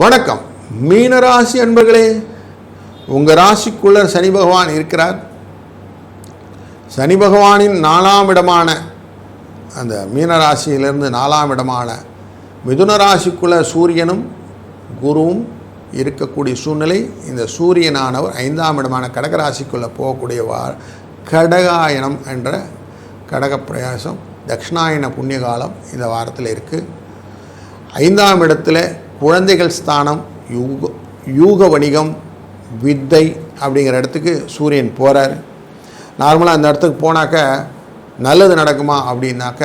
வணக்கம் மீனராசி அன்பர்களே, உங்கள் ராசிக்குள்ள சனி பகவான் இருக்கிறார். சனி பகவானின் 4ஆம் இடமான அந்த மீனராசியிலிருந்து 4ஆம் இடமான மிதுன ராசிக்குள்ள சூரியனும் குருவும் இருக்கக்கூடிய சூழ்நிலை. இந்த சூரியனானவர் 5ஆம் இடமான கடகராசிக்குள்ளே போகக்கூடிய கடகாயனம் என்ற கடக பிரயாசம் தட்சிணாயன புண்ணிய காலம் இந்த வாரத்தில் இருக்குது. 5ஆம் இடத்துல குழந்தைகள் ஸ்தானம், யூக வணிகம், வித்தை அப்படிங்கிற இடத்துக்கு சூரியன் போகிறார். நார்மலாக அந்த இடத்துக்கு போனாக்க நல்லது நடக்குமா அப்படின்னாக்க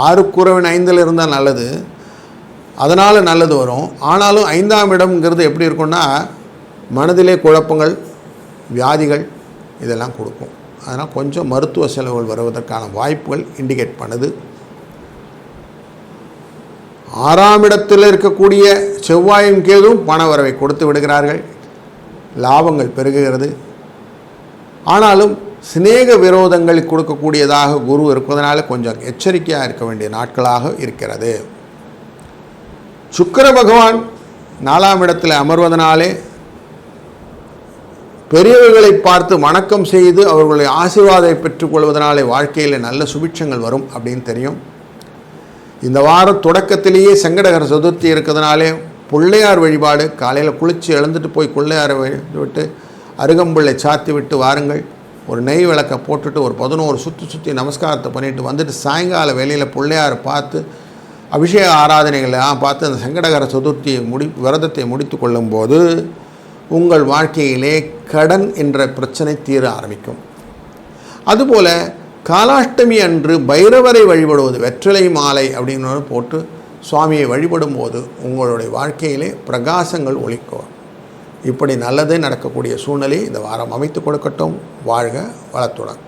6 5 இருந்தால் நல்லது, அதனால் நல்லது வரும். ஆனாலும் 5ஆம் இடம்ங்கிறது எப்படி இருக்குன்னா மனதிலே குழப்பங்கள், வியாதிகள் இதெல்லாம் கொடுக்கும். அதனால் கொஞ்சம் மருத்துவ செலவுகள் வருவதற்கான வாய்ப்புகள் இண்டிகேட் பண்ணுது. 6ஆம் இடத்தில் இருக்கக்கூடிய செவ்வாயும் கேதுவும் பண வரவை கொடுத்து விடுகிறார்கள், லாபங்கள் பெருகுகிறது. ஆனாலும் சிநேக விரோதங்கள் கொடுக்கக்கூடியதாக குரு இருப்பதனால கொஞ்சம் எச்சரிக்கையாக இருக்க வேண்டிய நாட்களாக இருக்கிறது. சுக்கிர பகவான் 4ஆம் இடத்தில் அமர்வதனாலே பெரியவர்களை பார்த்து வணக்கம் செய்து அவர்களுடைய ஆசீர்வாதத்தை பெற்றுக்கொள்வதனாலே வாழ்க்கையில் நல்ல சுபிட்சங்கள் வரும் அப்படின்னு தெரியும். இந்த வார தொடக்கத்திலேயே சங்கடகர சதுர்த்தி இருக்கிறதுனாலே பிள்ளையார் வழிபாடு, காலையில் குளித்து எழுந்துட்டு போய் பிள்ளையாரை விட்டு அருகம்புள்ளை சாத்தி விட்டு வாருங்கள். ஒரு நெய் விளக்கை போட்டுட்டு ஒரு 11 சுற்றி நமஸ்காரத்தை பண்ணிவிட்டு வந்துட்டு சாயங்கால வேலையில் பிள்ளையாரை பார்த்து அபிஷேக ஆராதனைகள்லாம் பார்த்து அந்த சங்கடகர சதுர்த்தியை விரதத்தை முடித்து கொள்ளும்போது உங்கள் வாழ்க்கையிலே கடன் என்ற பிரச்சனை தீர ஆரம்பிக்கும். அதுபோல் காலாஷ்டமி அன்று பைரவரை வழிபடுவது, வெற்றிலை மாலை அப்படின்னு போட்டு சுவாமியை வழிபடும் போது உங்களுடைய வாழ்க்கையிலே பிரகாசங்கள் ஒளிக்கும். இப்படி நல்லதே நடக்கக்கூடிய சூழ்நிலை இந்த வாரம் அமைத்து கொடுக்கட்டும். வாழ்க வளத்துடன்.